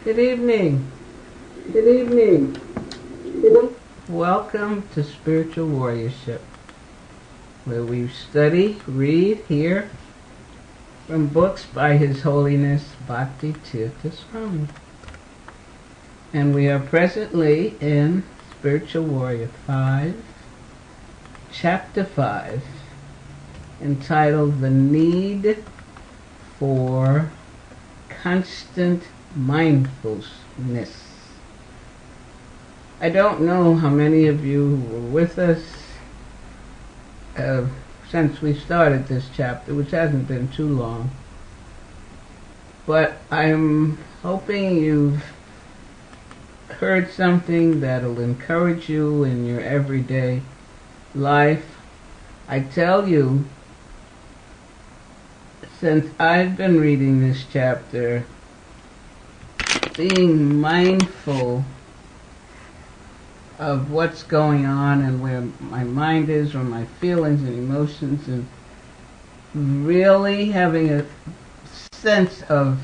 Good evening. Good evening. Welcome to Spiritual Warriorship, where we study, read, hear from books by His Holiness Bhakti Tirtha Swami. And we are presently in Spiritual Warrior 5, Chapter 5, entitled The Need for Constant Mindfulness. I don't know how many of you were with us since we started this chapter, which hasn't been too long, but I'm hoping you've heard something that'll encourage you in your everyday life. I tell you, since I've been reading this chapter, being mindful of what's going on and where my mind is, or my feelings and emotions, and really having a sense, I'll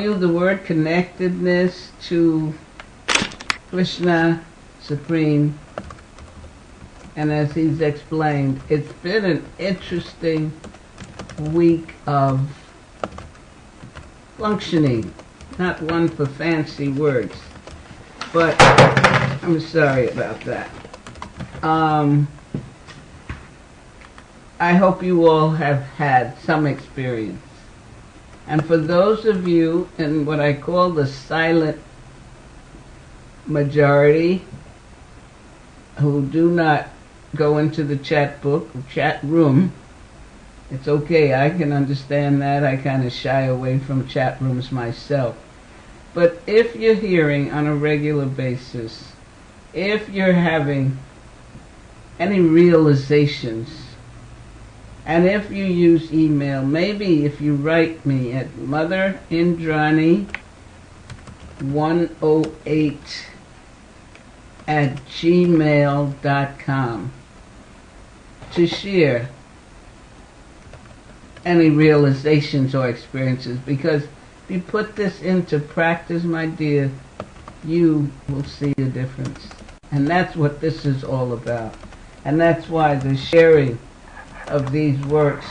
use the word connectedness to Krishna Supreme. And as he's explained, it's been an interesting week of functioning. Not one for fancy words, but I'm sorry about that. I hope you all have had some experience. And for those of you in what I call the silent majority who do not go into the chat book or chat room, it's okay, I can understand that. I kind of shy away from chat rooms myself. But if you're hearing on a regular basis, if you're having any realizations, and if you use email, maybe if you write me at motherindrani108@gmail.com to share any realizations or experiences, because if you put this into practice, my dear, you will see a difference. And that's what this is all about. And that's why the sharing of these works.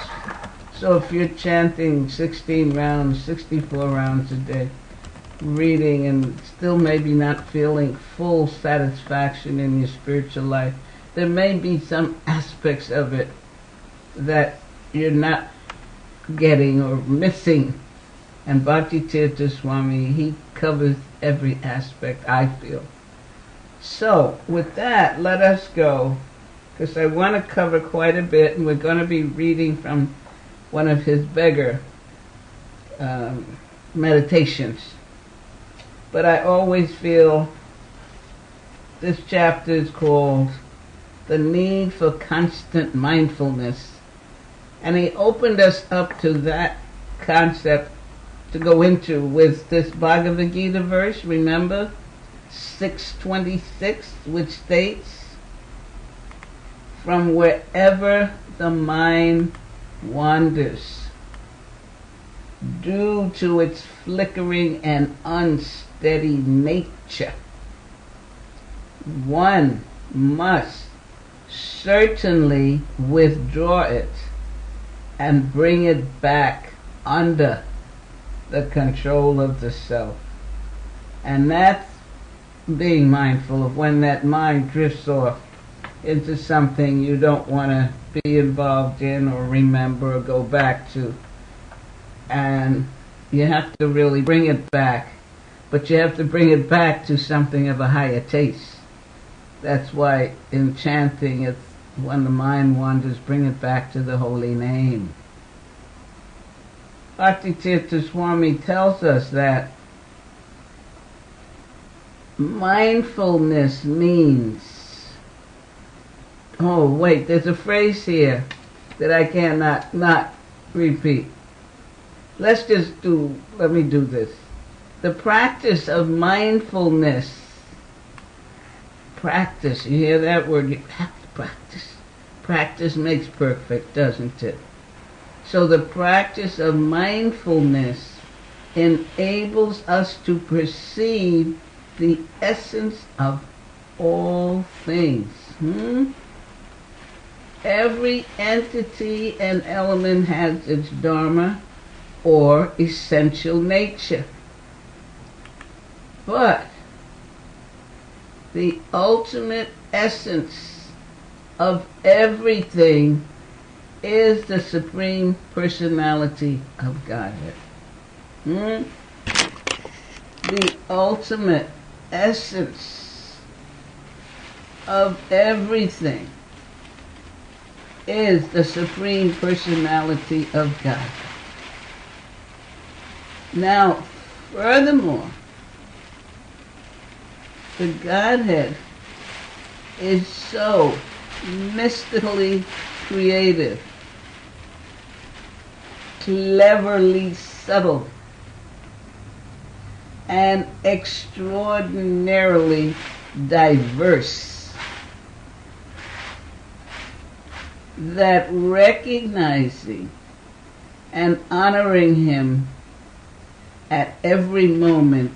So if you're chanting 16 rounds, 64 rounds a day, reading, and still maybe not feeling full satisfaction in your spiritual life, there may be some aspects of it that you're not getting or missing. And Bhakti Tirtha Swami, he covers every aspect, I feel. So, with that, let us go, because I want to cover quite a bit, and we're going to be reading from one of his beggar meditations. But I always feel this chapter is called The Need for Constant Mindfulness. And he opened us up to that concept to go into with this Bhagavad Gita verse, remember, 6:26, which states, "From wherever the mind wanders, due to its flickering and unsteady nature, one must certainly withdraw it and bring it back under the control of the self." And that's being mindful of when that mind drifts off into something you don't want to be involved in or remember or go back to. And you have to really bring it back, but you have to bring it back to something of a higher taste. That's why in chanting, it's when the mind wanders, bring it back to the holy name. Bhakti Tirtha Swami tells us that mindfulness means, oh wait, there's a phrase here that I cannot not repeat. Let me do this. The practice of mindfulness. Practice, you hear that word? You have to practice. Practice makes perfect, doesn't it? So the practice of mindfulness enables us to perceive the essence of all things. Every entity and element has its dharma or essential nature. But the ultimate essence of everything is the Supreme Personality of Godhead. The ultimate essence of everything is the Supreme Personality of God. Now, furthermore, the Godhead is so mystically creative, cleverly subtle, and extraordinarily diverse, that recognizing and honoring Him at every moment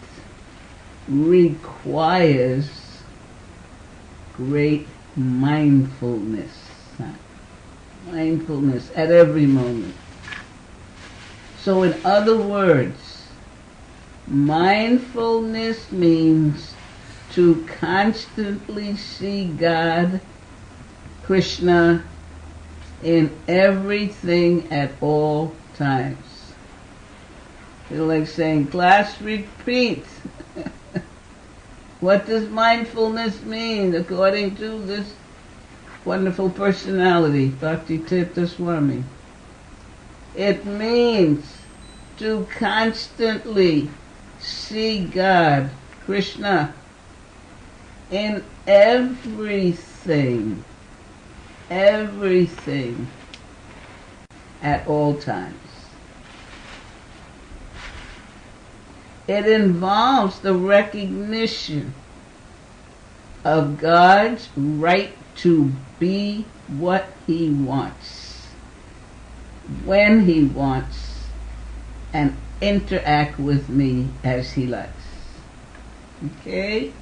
requires great mindfulness. Mindfulness at every moment. So in other words, mindfulness means to constantly see God, Krishna, in everything at all times. It's like saying, class repeat. What does mindfulness mean according to this wonderful personality, Bhakti Tirtha Swami? It means to constantly see God, Krishna, in everything at all times. It involves the recognition of God's right to be what He wants, when He wants, and interact with me as He likes. Okay?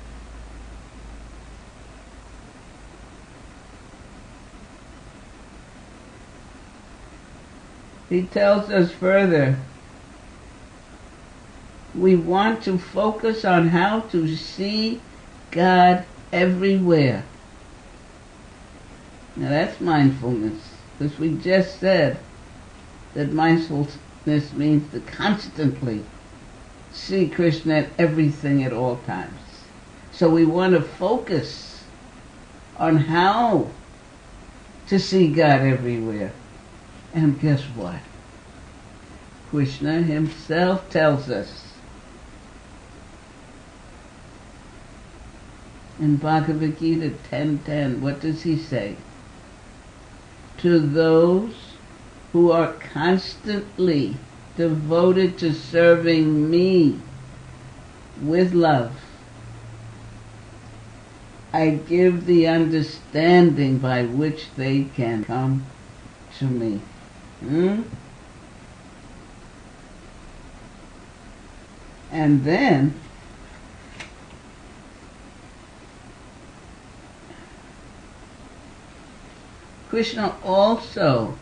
He tells us further, we want to focus on how to see God everywhere. Now that's mindfulness, because we just said that mindfulness means to constantly see Krishna at everything at all times. So we want to focus on how to see God everywhere. And guess what? Krishna Himself tells us in Bhagavad Gita 10:10, what does He say? To those who are constantly devoted to serving me with love, I give the understanding by which they can come to me. And then Krishna also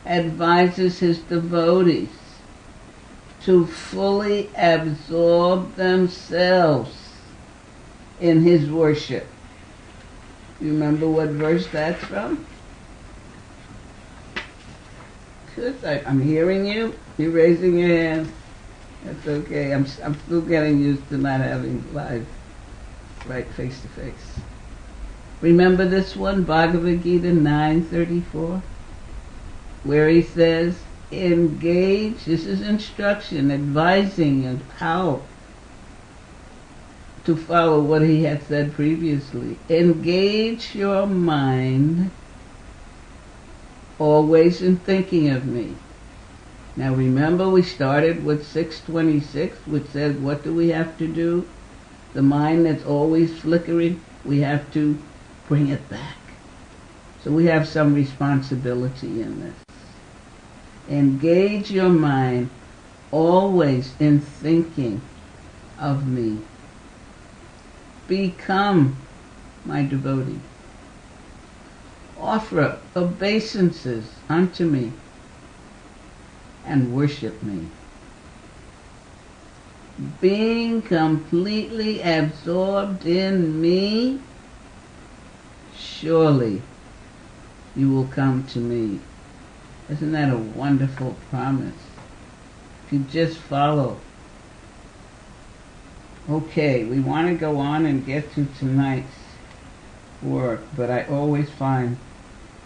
advises his devotees to fully absorb themselves in his worship. You remember what verse that's from? Good. I'm hearing you. You're raising your hand. That's okay. I'm still getting used to not having live, right, face to face. Remember this one, Bhagavad Gita 9:34, where he says, engage, this is instruction, advising of how to follow what he had said previously. Engage your mind always in thinking of me. Now remember we started with 626, which says what do we have to do? The mind that's always flickering, we have to bring it back. So we have some responsibility in this. Engage your mind always in thinking of me. Become my devotee. Offer up obeisances unto me and worship me. Being completely absorbed in me, surely you will come to me. Isn't that a wonderful promise? If you just follow. Okay, we want to go on and get to tonight's work, but I always find,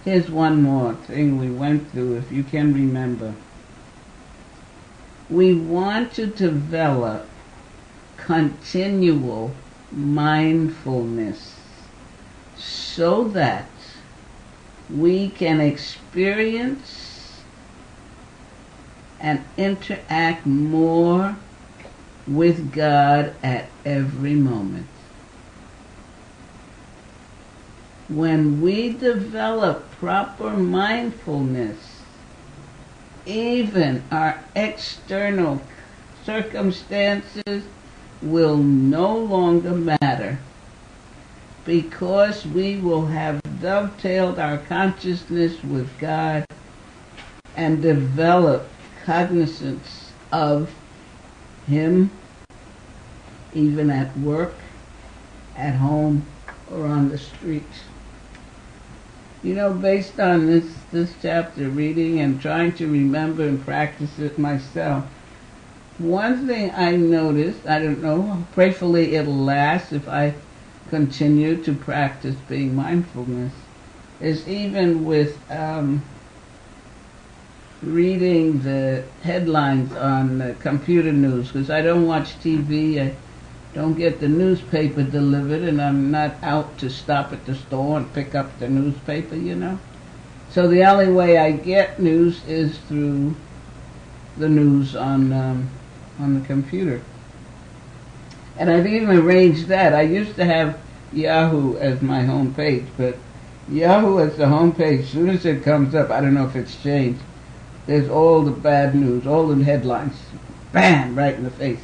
here's one more thing we went through, if you can remember. We want to develop continual mindfulness so that we can experience and interact more with God at every moment. When we develop proper mindfulness, even our external circumstances will no longer matter, because we will have dovetailed our consciousness with God and developed cognizance of Him, even at work, at home, or on the streets. You know, based on this chapter, reading and trying to remember and practice it myself, one thing I noticed, I don't know, prayerfully it'll last if I continue to practice being mindfulness, is even with reading the headlines on the computer news, because I don't watch TV, I don't get the newspaper delivered, and I'm not out to stop at the store and pick up the newspaper, you know. So the only way I get news is through the news on the computer. And I've even arranged that. I used to have Yahoo as my home page, but Yahoo as the home page, as soon as it comes up, I don't know if it's changed, there's all the bad news, all the headlines, bam, right in the face.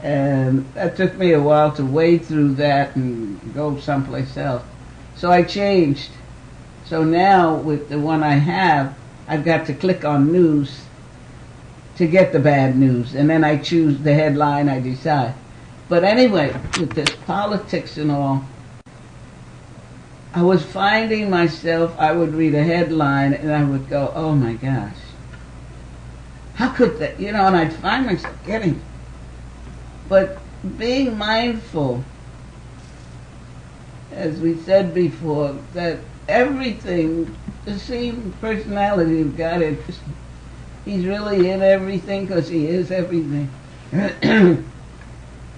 And that took me a while to wade through that and go someplace else. So I changed. So now with the one I have, I've got to click on news to get the bad news, and then I choose the headline, I decide. But anyway, with this politics and all, I was finding myself, I would read a headline and I would go, oh my gosh, how could that, you know, and I'd find myself getting. But being mindful, as we said before, that everything, the same personality of God, He's really in everything because He is everything.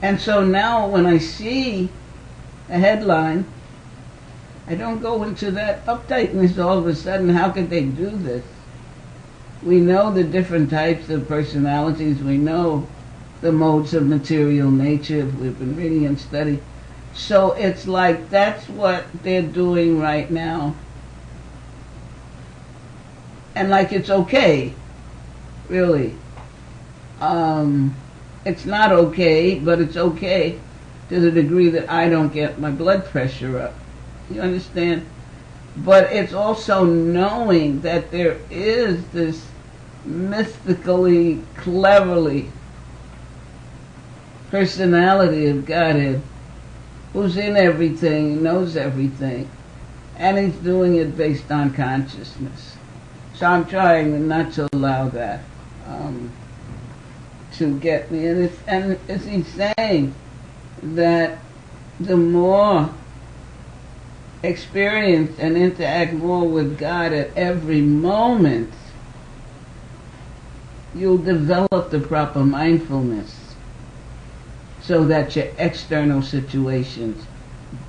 And so now when I see a headline, I don't go into that uptightness all of a sudden. How could they do this? We know the different types of personalities. We know the modes of material nature. We've been reading and studying. So it's like that's what they're doing right now. And like it's okay, really. It's not okay, but it's okay to the degree that I don't get my blood pressure up. You understand? But it's also knowing that there is this mystically, cleverly personality of Godhead who's in everything, knows everything, and He's doing it based on consciousness. So I'm trying not to allow that to get me. And as He's saying that the more experience and interact more with God at every moment, you'll develop the proper mindfulness so that your external situations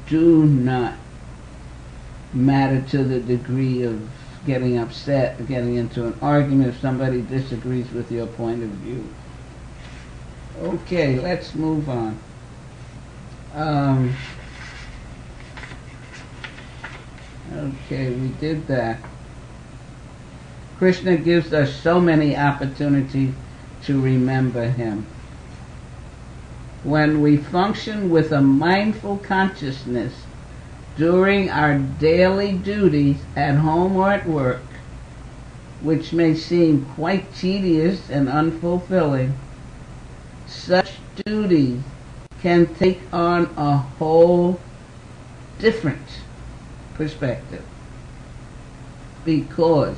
do not matter to the degree of getting upset or getting into an argument if somebody disagrees with your point of view. Okay, let's move on. Okay, we did that. Krishna gives us so many opportunities to remember him. When we function with a mindful consciousness during our daily duties at home or at work, which may seem quite tedious and unfulfilling, such duties can take on a whole different perspective because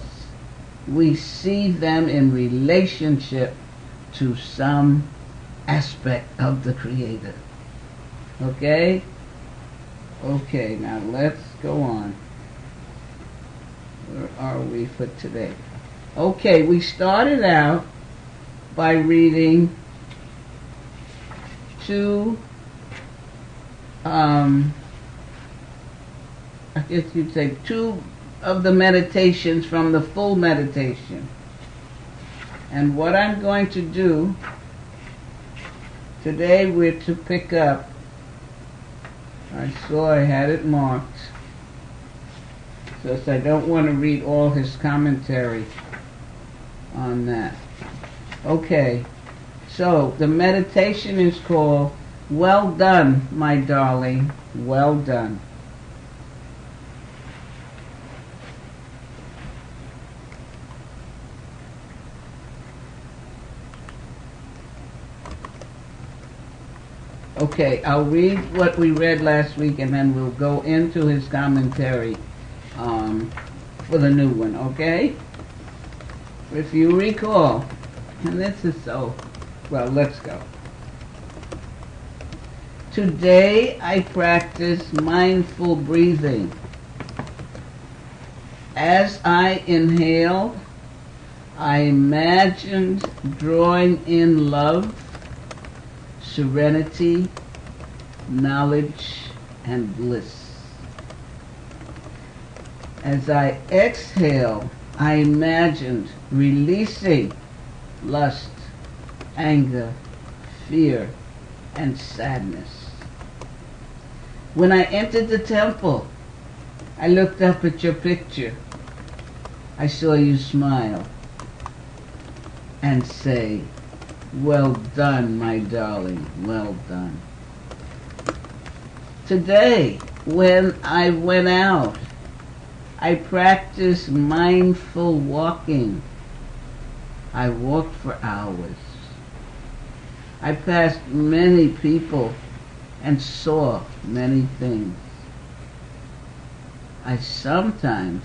we see them in relationship to some aspect of the Creator. Okay? Okay, now let's go on. Where are we for today? Okay, we started out by reading two, I guess you'd say two of the meditations from the full meditation. And what I'm going to do today, we're to pick up, I saw I had it marked, so I don't want to read all his commentary on that. Okay, so the meditation is called, Well Done, My Darling, Well Done. Okay, I'll read what we read last week and then we'll go into his commentary for the new one, okay? If you recall, and this is so, well, let's go. Today I practice mindful breathing. As I inhaled, I imagined drawing in love, serenity, knowledge, and bliss. As I exhale, I imagined releasing lust, anger, fear, and sadness. When I entered the temple, I looked up at your picture. I saw you smile and say, Well done, my darling, well done. Today, when I went out, I practiced mindful walking. I walked for hours. I passed many people and saw many things. I sometimes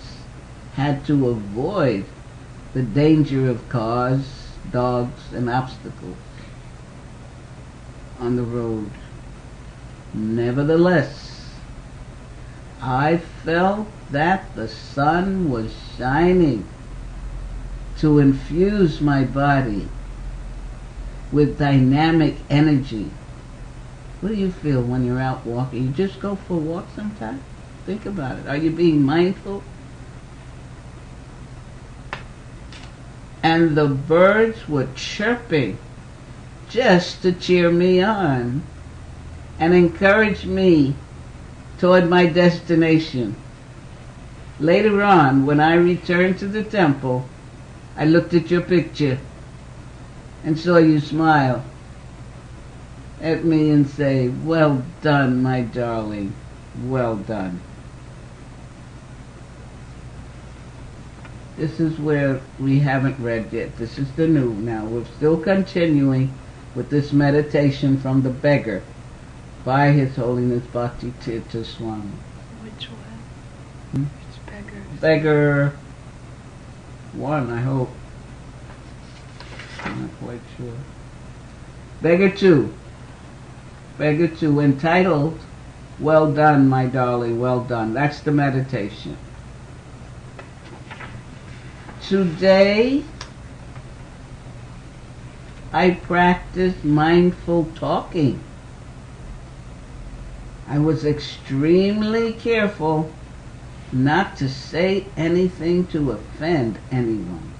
had to avoid the danger of cars, dogs, and obstacles on the road. Nevertheless, I felt that the sun was shining to infuse my body with dynamic energy. What do you feel when you're out walking? You just go for a walk sometimes? Think about it. Are you being mindful? And the birds were chirping just to cheer me on and encourage me toward my destination. Later on, when I returned to the temple, I looked at your picture and saw you smile at me and say, Well done, my darling, well done. This is where we haven't read yet. This is the new now. We're still continuing with this meditation from the beggar by His Holiness Bhakti Tirtha Swami. Which one? Which beggar? Beggar 1, I hope. I'm not quite sure. Beggar 2. Beggar 2, entitled, Well Done, My Darling, Well Done. That's the meditation. Today, I practiced mindful talking. I was extremely careful not to say anything to offend anyone.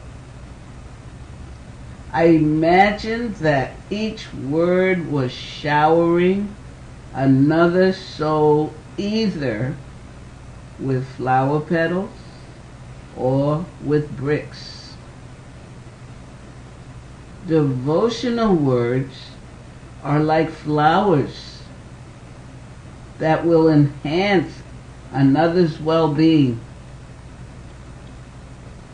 I imagined that each word was showering another soul either with flower petals or with bricks. Devotional words are like flowers that will enhance another's well-being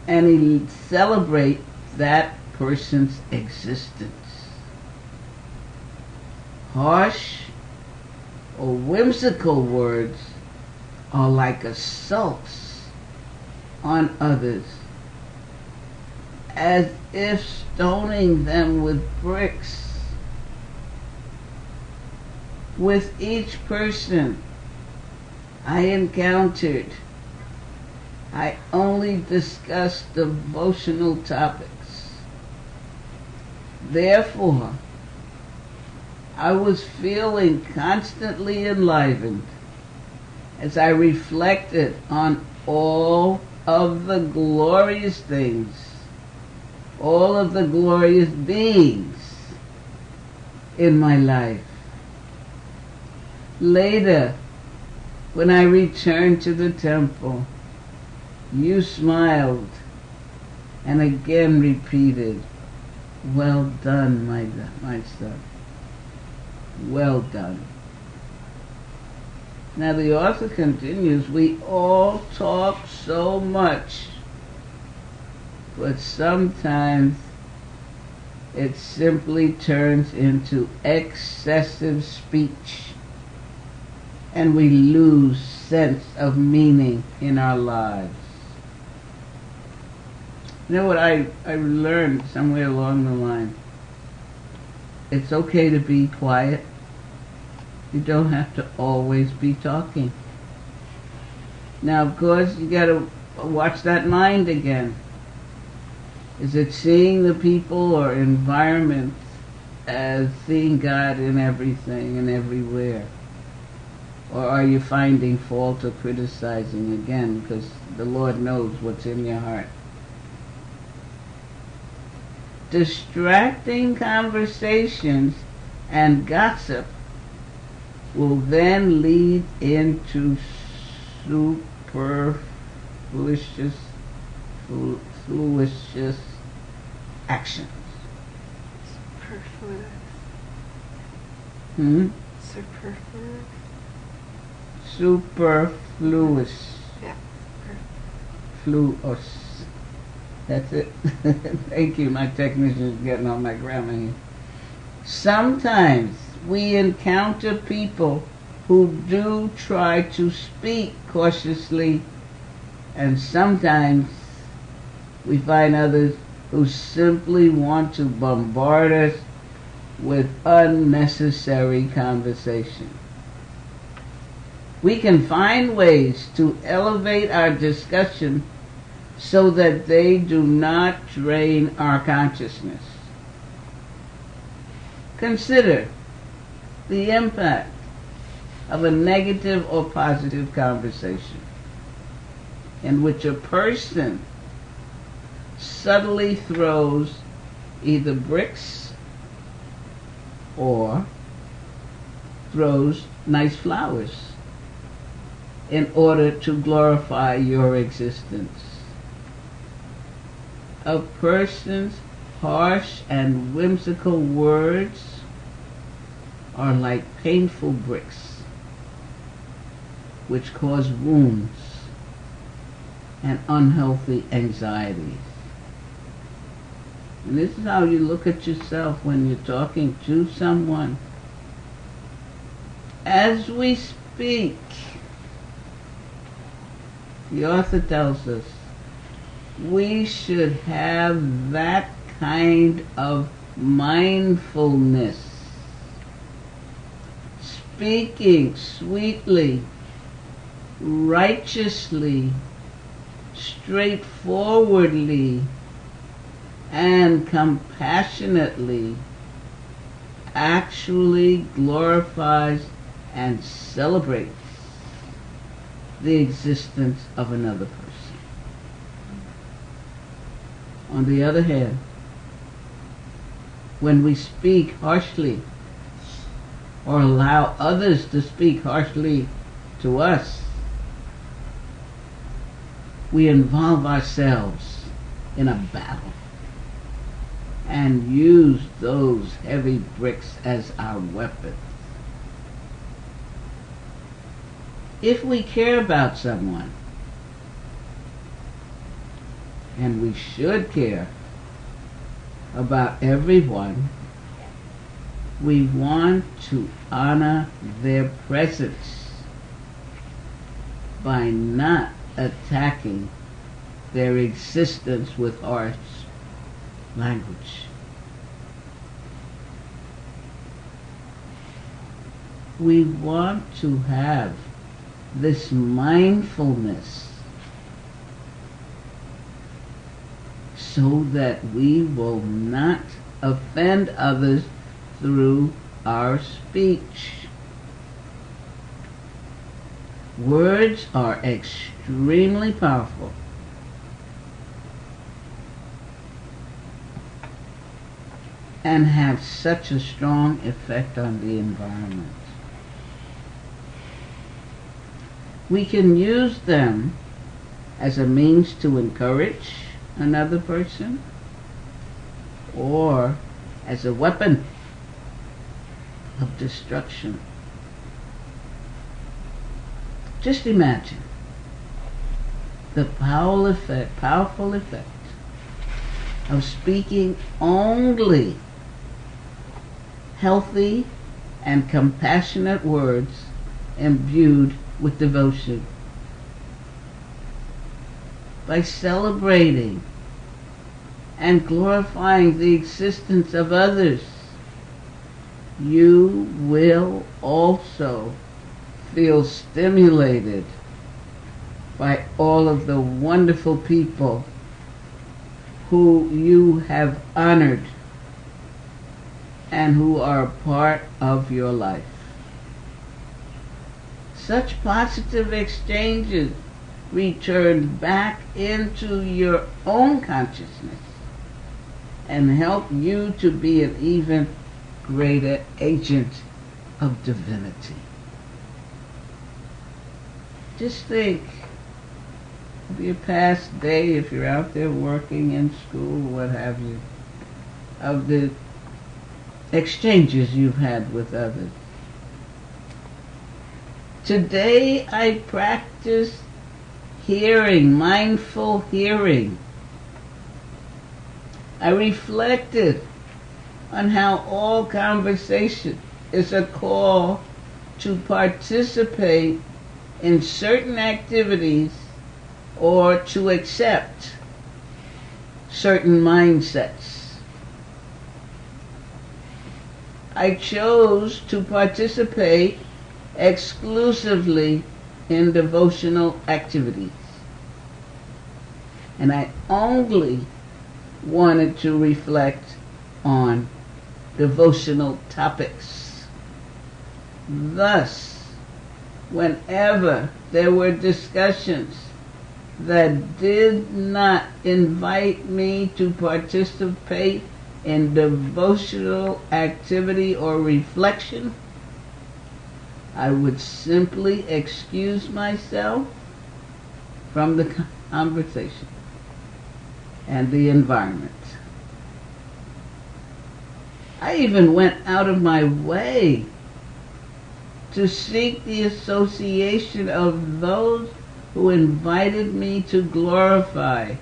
and celebrate that person's existence. Harsh or whimsical words are like assaults on others, as if stoning them with bricks. With each person I encountered, I only discussed devotional topics. Therefore, I was feeling constantly enlivened as I reflected on all of the glorious things, all of the glorious beings in my life. Later, when I returned to the temple, you smiled and again repeated, "Well done, my son. Well done." Now the author continues, we all talk so much, but sometimes it simply turns into excessive speech and we lose sense of meaning in our lives. You know what I learned somewhere along the line? It's okay to be quiet. You don't have to always be talking. Now, of course, you got to watch that mind again. Is it seeing the people or environment as seeing God in everything and everywhere? Or are you finding fault or criticizing again? Because the Lord knows what's in your heart. Distracting conversations and gossip will then lead into superfluous actions. Superfluous. Superfluous. Superfluous. Yeah. Fluous. That's it. Thank you. My technician is getting on my grammar here. Sometimes we encounter people who do try to speak cautiously, and sometimes we find others who simply want to bombard us with unnecessary conversation. We can find ways to elevate our discussion so that they do not drain our consciousness. Consider the impact of a negative or positive conversation in which a person subtly throws either bricks or throws nice flowers in order to glorify your existence. A person's harsh and whimsical words are like painful bricks which cause wounds and unhealthy anxieties. And this is how you look at yourself when you're talking to someone. As we speak, the author tells us we should have that kind of mindfulness. Speaking sweetly, righteously, straightforwardly, and compassionately actually glorifies and celebrates the existence of another person. On the other hand, when we speak harshly or allow others to speak harshly to us, we involve ourselves in a battle. and use those heavy bricks as our weapons. If we care about someone, and we should care about everyone, we want to honor their presence by not attacking their existence with harsh language. We want to have this mindfulness so that we will not offend others through our speech. Words are extremely powerful. And have such a strong effect on the environment. We can use them as a means to encourage another person or as a weapon of destruction. Just imagine the powerful effect of speaking only healthy and compassionate words imbued with devotion. By celebrating and glorifying the existence of others, you will also feel stimulated by all of the wonderful people who you have honored and who are part of your life. Such positive exchanges return back into your own consciousness and help you to be an even greater agent of divinity. Just think of your past day, if you're out there working in school, what have you, of the exchanges you've had with others. Today I practiced hearing, mindful hearing. I reflected on how all conversation is a call to participate in certain activities or to accept certain mindsets. I chose to participate exclusively in devotional activities. And I only wanted to reflect on devotional topics. Thus, whenever there were discussions that did not invite me to participate in devotional activity or reflection, I would simply excuse myself from the conversation and the environment. I even went out of my way to seek the association of those who invited me to glorify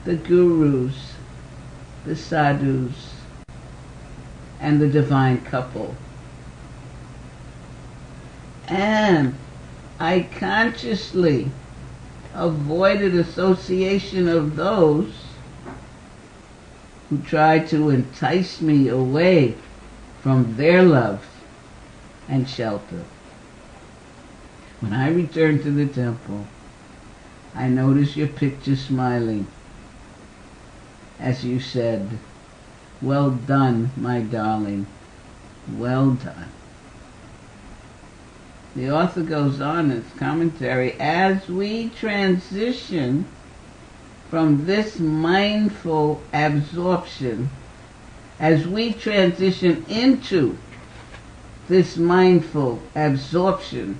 the gurus, the sadhus, and the divine couple. And I consciously avoided association of those who tried to entice me away from their love and shelter. When I returned to the temple, I noticed your picture smiling as you said, "Well done, my darling, well done." The author goes on in his commentary, as we transition from this mindful absorption, as we transition into this mindful absorption,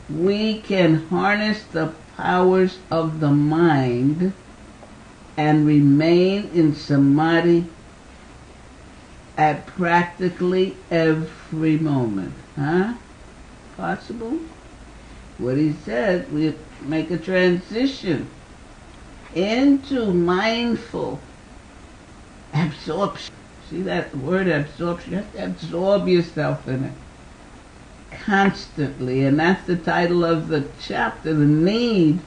we can harness the powers of the mind and remain in samadhi at practically every moment. Huh? Possible? What he said, we make a transition into mindful absorption. See that word absorption? You have to absorb yourself in it constantly, and that's the title of the chapter, the need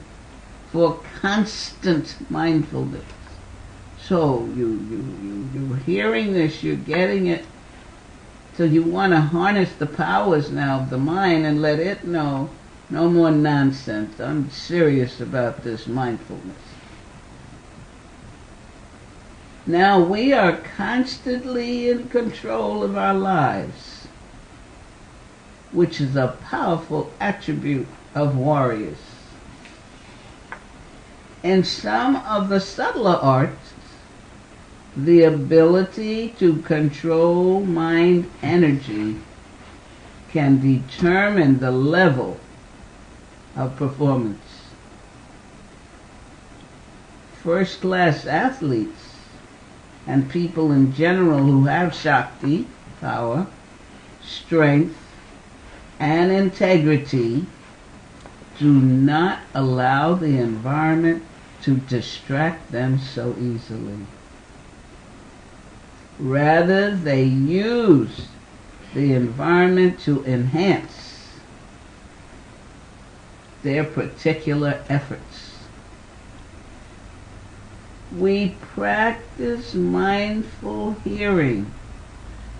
for constant mindfulness. So you're hearing this, you're getting it, so you want to harness the powers now of the mind and let it know, no more nonsense. I'm serious about this mindfulness. Now we are constantly in control of our lives, which is a powerful attribute of warriors. In some of the subtler arts, the ability to control mind energy can determine the level of performance. First-class athletes and people in general who have Shakti, power, strength, and integrity do not allow the environment to distract them so easily. Rather, they use the environment to enhance their particular efforts. We practice mindful hearing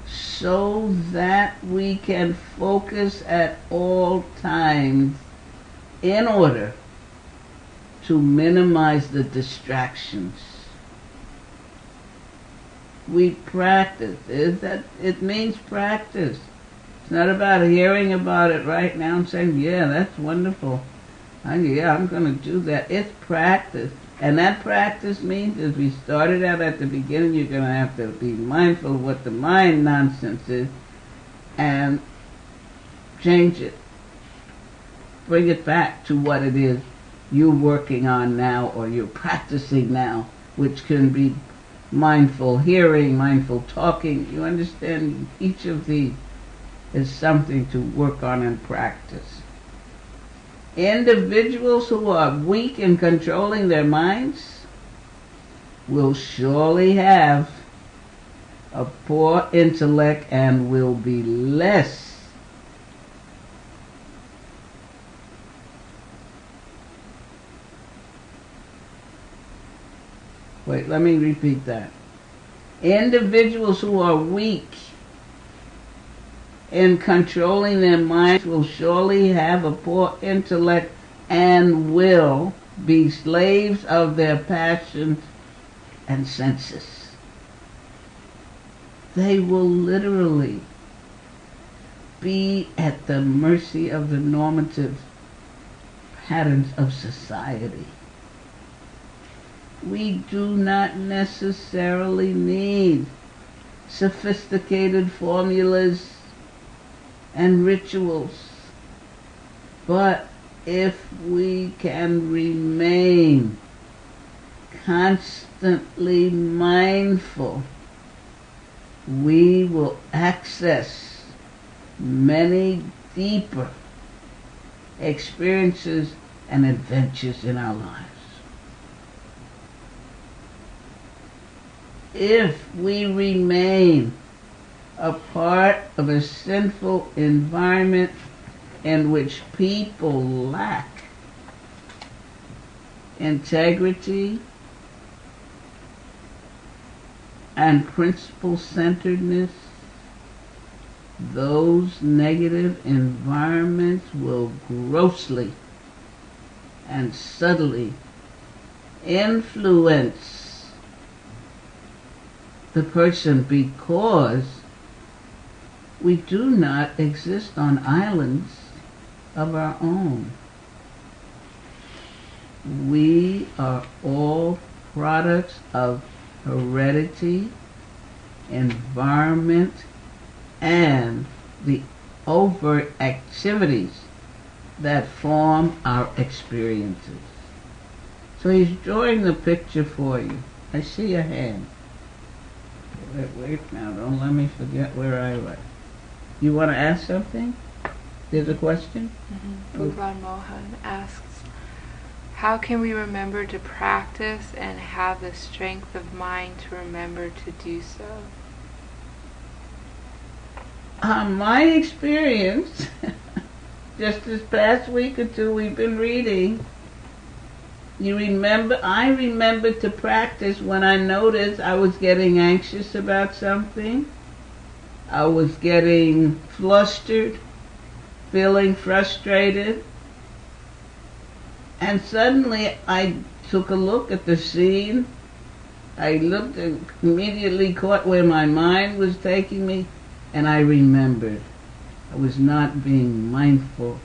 so that we can focus at all times in order to minimize the distractions. We practice. It means practice. It's not about hearing about it right now and saying, yeah, that's wonderful. Yeah, I'm going to do that. It's practice. And that practice means, as we started out at the beginning, you're going to have to be mindful of what the mind nonsense is and change it. Bring it back to what it is you're working on now or you're practicing now, which can be mindful hearing, mindful talking. You understand, each of these is something to work on and practice. Individuals who are weak in controlling their minds will surely have a poor intellect and will be less Wait, let me repeat that. Individuals who are weak in controlling their minds will surely have a poor intellect and will be slaves of their passions and senses. They will literally be at the mercy of the normative patterns of society. We do not necessarily need sophisticated formulas and rituals, but if we can remain constantly mindful, we will access many deeper experiences and adventures in our lives. If we remain a part of a sinful environment in which people lack integrity and principle-centeredness, those negative environments will grossly and subtly influence the person, because we do not exist on islands of our own. We are all products of heredity, environment, and the overt activities that form our experiences. So he's drawing the picture for you. I see a hand. Wait now, don't let me forget where I was. You want to ask something? There's a question? Bhagwan Mohan asks, how can we remember to practice and have the strength of mind to remember to do so? My experience, just this past week or two we've been reading, I remember to practice when I noticed I was getting anxious about something, I was getting flustered, feeling frustrated, and suddenly I took a look at the scene. I looked and immediately caught where my mind was taking me, and I remembered I was not being mindful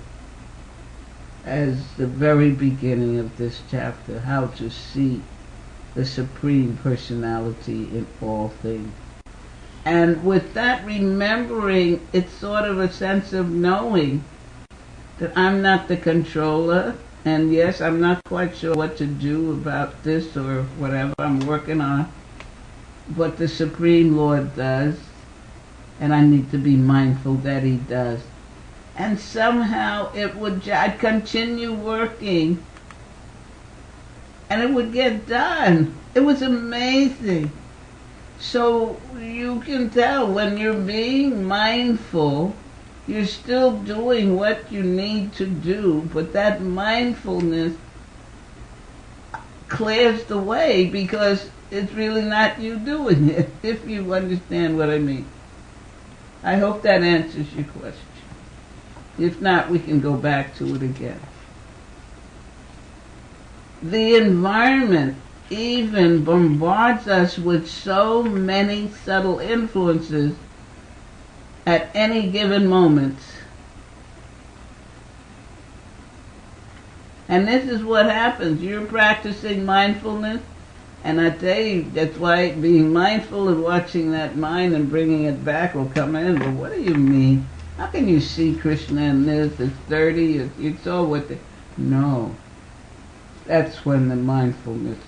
as the very beginning of this chapter, how to see the Supreme Personality in all things. And with that remembering, it's sort of a sense of knowing that I'm not the controller, and yes, I'm not quite sure what to do about this or whatever I'm working on, but the Supreme Lord does, and I need to be mindful that He does. And somehow I'd continue working, and it would get done. It was amazing. So you can tell when you're being mindful, you're still doing what you need to do, but that mindfulness clears the way because it's really not you doing it, if you understand what I mean. I hope that answers your question. If not, we can go back to it again. The environment even bombards us with so many subtle influences at any given moment. And this is what happens. You're practicing mindfulness, and I tell you, that's why being mindful and watching that mind and bringing it back will come in. But what do you mean? How can you see Krishna in this? It's 30, it's all what the... No. That's when the mindfulness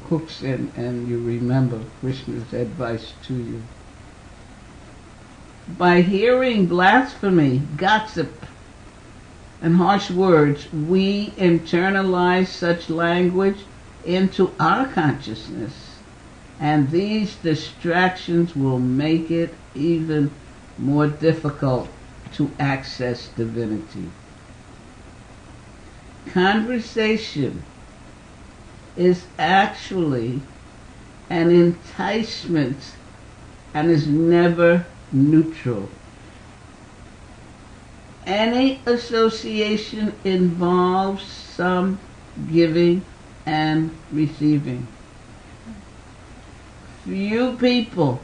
hooks in and you remember Krishna's advice to you. By hearing blasphemy, gossip, and harsh words, we internalize such language into our consciousness, and these distractions will make it even more difficult to access divinity. Conversation is actually an enticement and is never neutral. Any association involves some giving and receiving. Few people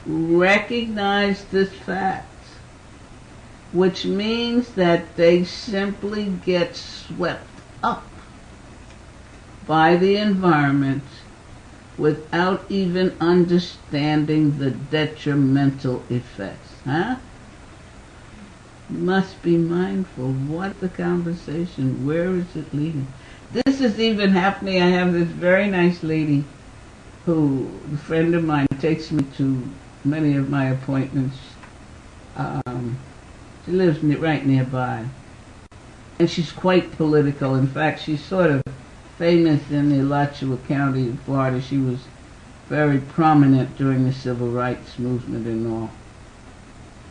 recognize this fact, which means that they simply get swept up by the environment without even understanding the detrimental effects. Must be mindful. What the conversation? Where is it leading? This is even happening. I have this very nice lady who, a friend of mine, takes me to many of my appointments. She lives right nearby. And she's quite political. In fact, she's sort of famous in the Alachua County of Florida. She was very prominent during the civil rights movement and all.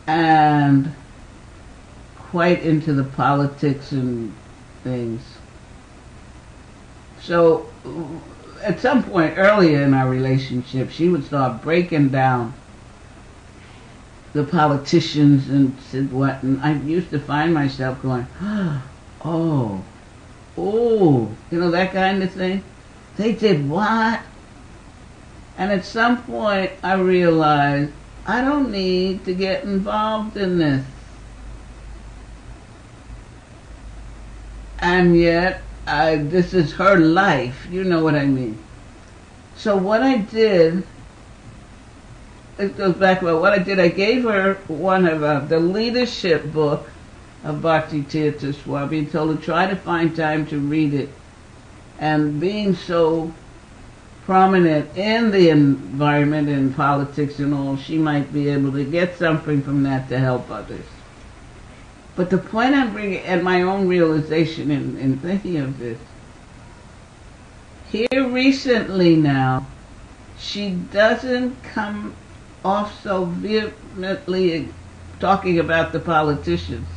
And quite into the politics and things. So at some point earlier in our relationship, she would start breaking down the politicians and said what, and I used to find myself going, oh, that kind of thing. They did what? And at some point I realized I don't need to get involved in this. And yet, this is her life, you know what I mean. So what I did, it goes back about what I did, I gave her one of the leadership book of Bhakti Tirtha Swami and told her try to find time to read it and being so prominent in the environment and politics and all, she might be able to get something from that to help others. But the point I'm bringing, and my own realization in thinking of this, here recently now, she doesn't come off so vehemently talking about the politicians,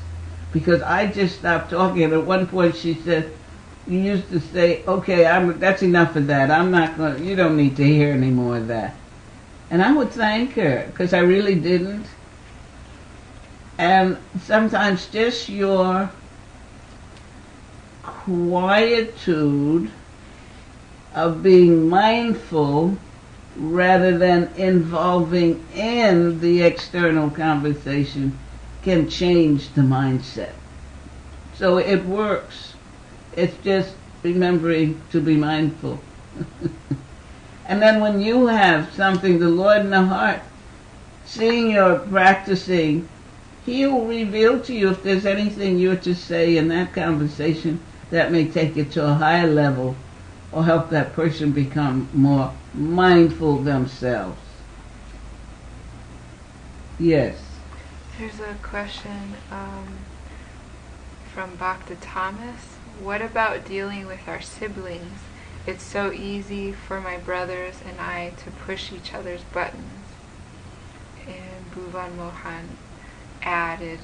because I just stopped talking. And at one point she said, you used to say, okay, that's enough of that. I'm not going to, you don't need to hear any more of that. And I would thank her, because I really didn't. And sometimes just your quietude of being mindful rather than involving in the external conversation can change the mindset. So it works. It's just remembering to be mindful. And then when you have something, the Lord in the heart, seeing you're practicing, He'll reveal to you if there's anything you're to say in that conversation that may take it to a higher level or help that person become more mindful themselves. Yes. There's a question from Bhakta Thomas. What about dealing with our siblings? It's so easy for my brothers and I to push each other's buttons. And Bhuvan Mohan added,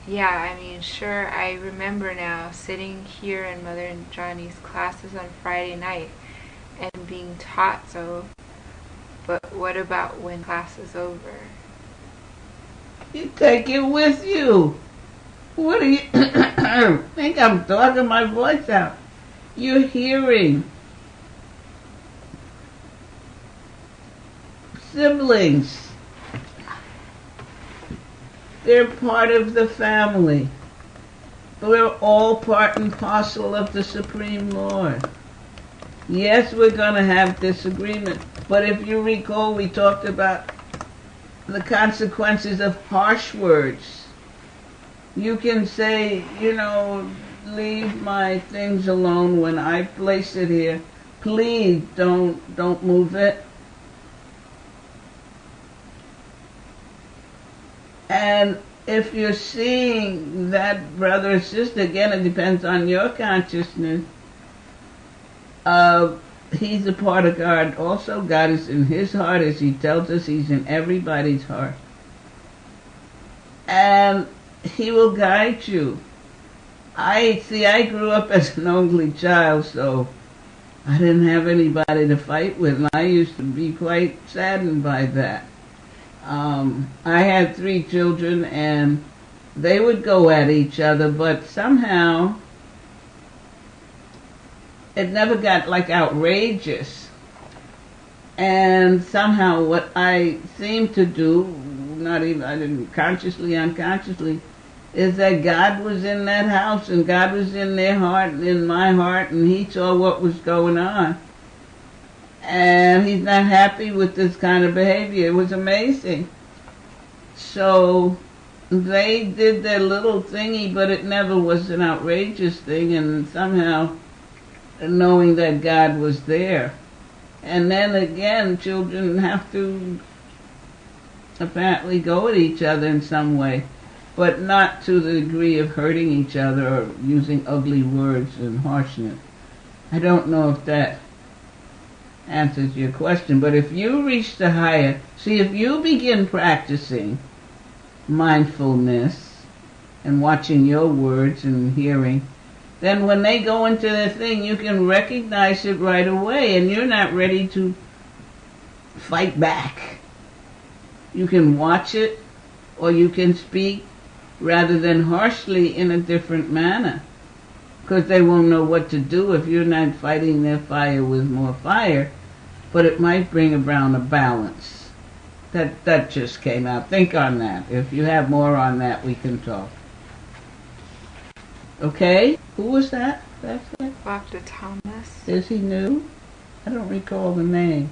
yeah, I mean, sure, I remember now sitting here in Mother and Johnny's classes on Friday night and being taught so, but what about when class is over? You take it with you. What do you think I'm talking my voice out? You're hearing. Siblings. They're part of the family. We're all part and parcel of the Supreme Lord. Yes, we're going to have disagreement. But if you recall, we talked about the consequences of harsh words. You can say, leave my things alone when I place it here. Please don't move it. And if you're seeing that brother or sister, again, it depends on your consciousness. He's a part of God. Also, God is in his heart, as he tells us. He's in everybody's heart. And he will guide you. I grew up as an only child, so I didn't have anybody to fight with. And I used to be quite saddened by that. I had 3 children, and they would go at each other, but somehow it never got like outrageous. And somehow what I seemed to do, I didn't consciously, unconsciously, is that God was in that house, and God was in their heart, and in my heart, and he saw what was going on. And he's not happy with this kind of behavior. It was amazing. So they did their little thingy, but it never was an outrageous thing, and somehow knowing that God was there. And then again, children have to apparently go at each other in some way, but not to the degree of hurting each other or using ugly words and harshness. I don't know if that answers your question, but if you reach the higher, if you begin practicing mindfulness and watching your words and hearing, then when they go into the thing, you can recognize it right away, and you're not ready to fight back. You can watch it, or you can speak rather than harshly in a different manner, because they won't know what to do if you're not fighting their fire with more fire. But it might bring about a balance. That just came out. Think on that. If you have more on that, we can talk. Okay? Who was that? Bhakta Thomas. Is he new? I don't recall the name.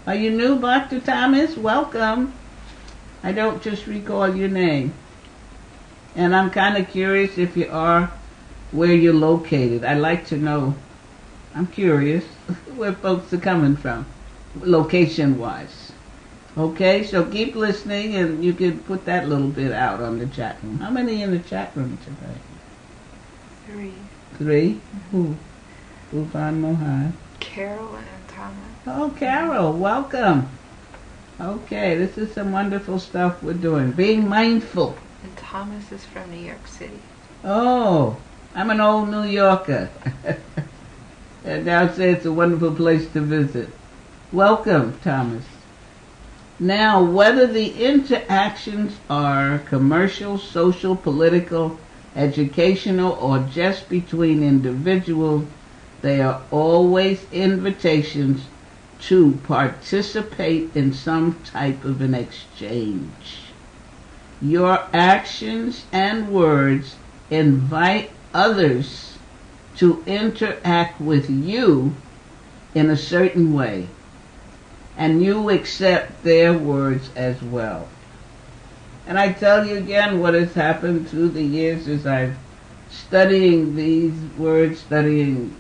Are you new, Bhakta Thomas? Welcome. I don't just recall your name. And I'm kind of curious if you are where you're located. I'd like to know, I'm curious, where folks are coming from, location-wise. Okay, so keep listening, and you can put that little bit out on the chat room. How many in the chat room today? 3. 3? Who? Uvan Mohad. Carol and Thomas. Oh, Carol, welcome. Okay, this is some wonderful stuff we're doing. Being mindful. And Thomas is from New York City. Oh, I'm an old New Yorker. And now say it's a wonderful place to visit. Welcome, Thomas. Now, whether the interactions are commercial, social, political, educational, or just between individuals, they are always invitations to participate in some type of an exchange. Your actions and words invite others to interact with you in a certain way, and you accept their words as well. And I tell you again, what has happened through the years is I'm studying these words, studying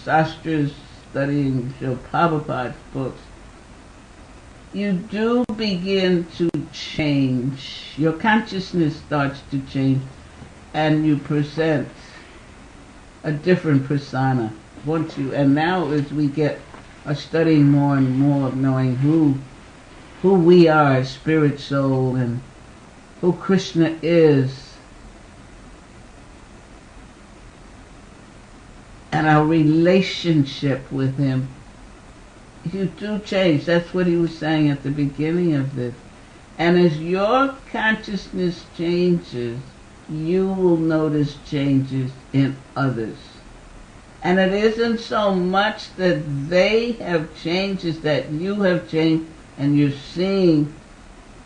Sastras, studying Srila Prabhupada's books. You do begin to change. Your consciousness starts to change, and you present a different persona. And now as we are studying more and more of knowing who we are as spirit, soul, and who Krishna is, and our relationship with him, you do change. That's what he was saying at the beginning of this. And as your consciousness changes, you will notice changes in others. And it isn't so much that they have changed, as that you have changed, and you're seeing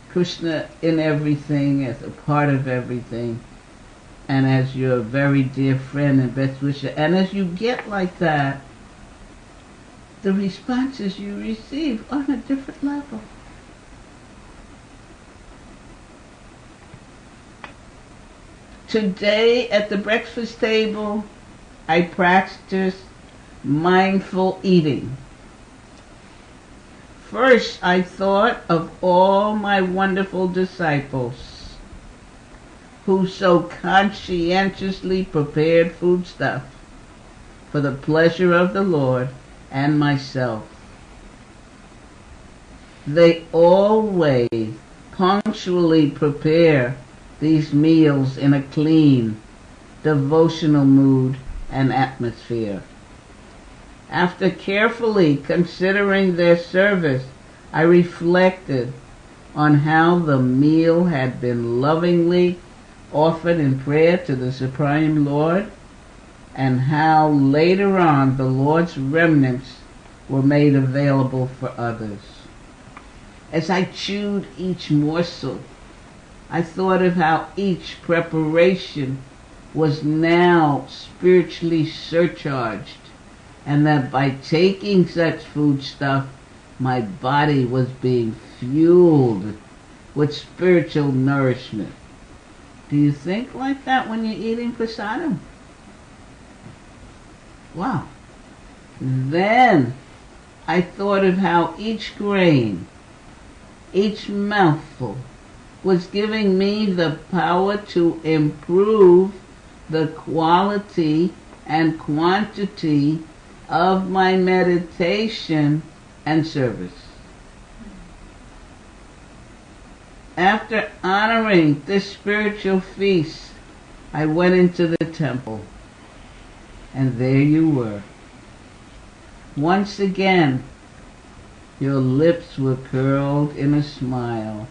Krishna in everything, as a part of everything, and as your very dear friend and best wisher. And as you get like that, the responses you receive are on a different level. Today at the breakfast table, I practiced mindful eating. First, I thought of all my wonderful disciples who so conscientiously prepared foodstuff for the pleasure of the Lord and myself. They always punctually prepare these meals in a clean, devotional mood and atmosphere. After carefully considering their service, I reflected on how the meal had been lovingly offered in prayer to the Supreme Lord, and how later on the Lord's remnants were made available for others. As I chewed each morsel, I thought of how each preparation was now spiritually surcharged, and that by taking such foodstuff, my body was being fueled with spiritual nourishment. Do you think like that when you're eating prasadam? Wow. Then I thought of how each grain, each mouthful, was giving me the power to improve the quality and quantity of my meditation and service. After honoring this spiritual feast, I went into the temple, and there you were. Once again, your lips were curled in a smile,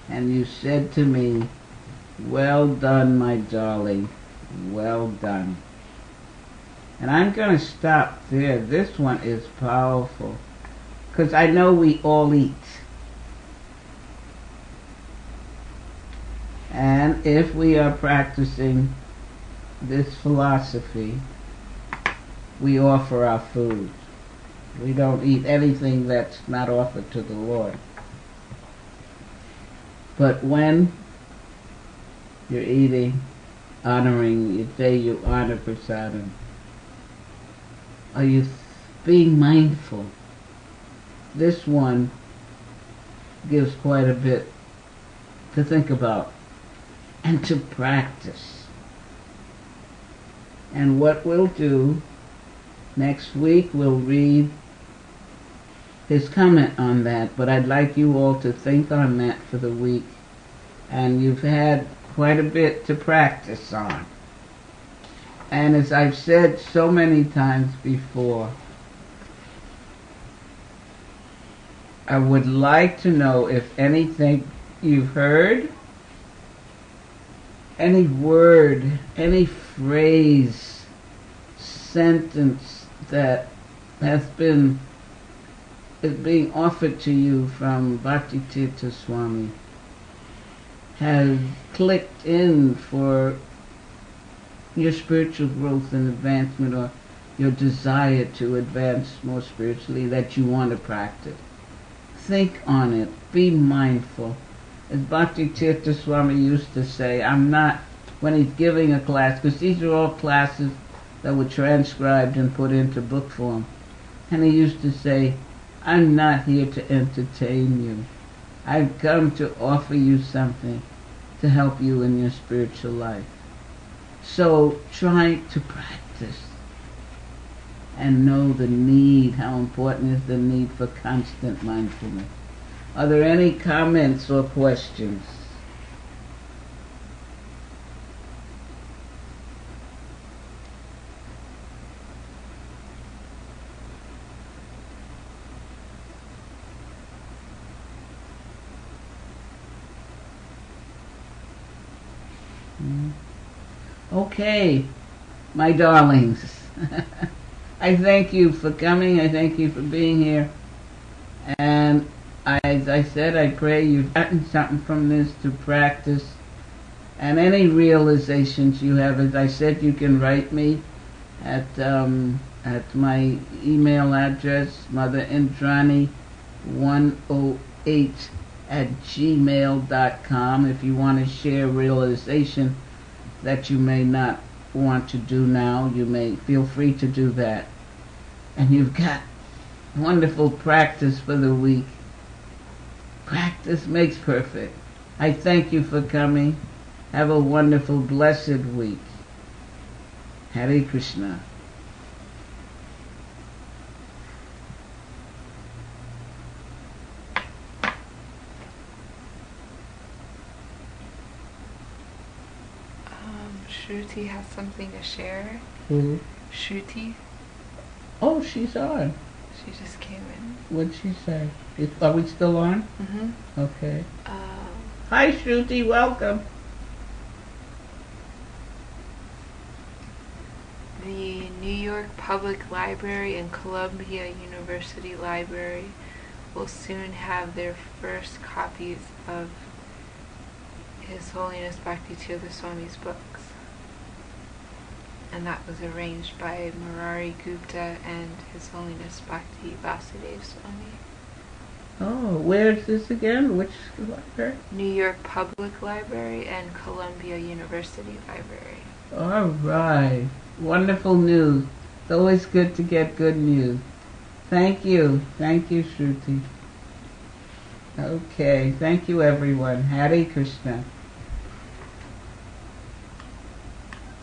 and you said to me, "Well done, my darling, well done." And I'm going to stop there. This one is powerful, because I know we all eat. And if we are practicing this philosophy, we offer our food. We don't eat anything that's not offered to the Lord. But when you're eating, honoring, you say you honor prasadam. Are you being mindful? This one gives quite a bit to think about and to practice. And what we'll do next week, we'll read his comment on that, but I'd like you all to think on that for the week. And you've had quite a bit to practice on. And as I've said so many times before, I would like to know if anything you've heard, any word, any phrase, sentence that is being offered to you from Bhaktitirtha Swami has clicked in for your spiritual growth and advancement, or your desire to advance more spiritually that you want to practice. Think on it. Be mindful. As Bhaktitirtha Swami used to say, I'm not, when he's giving a class, because these are all classes that were transcribed and put into book form, and he used to say, I'm not here to entertain you. I've come to offer you something to help you in your spiritual life. So try to practice and know the need, how important is the need for constant mindfulness. Are there any comments or questions? Okay, my darlings. I thank you for coming. I thank you for being here. And as I said, I pray you've gotten something from this to practice. And any realizations you have, as I said, you can write me at my email address, motherindrani108@gmail.com, if you want to share realization that you may not want to do now. You may feel free to do that. And you've got wonderful practice for the week. Practice makes perfect. I thank you for coming. Have a wonderful, blessed week. Hare Krishna. Shruti has something to share. Who? Shruti. Oh, she's on. She just came in. What'd she say? Are we still on? Mm-hmm. Okay. Hi, Shruti. Welcome. The New York Public Library and Columbia University Library will soon have their first copies of His Holiness Bhaktitirtha Swami's books. And that was arranged by Murari Gupta and His Holiness Bhakti Vasudev Swami. Oh, where's this again? Which library? New York Public Library and Columbia University Library. All right. Wonderful news. It's always good to get good news. Thank you. Thank you, Shruti. Okay. Thank you, everyone. Hare Krishna.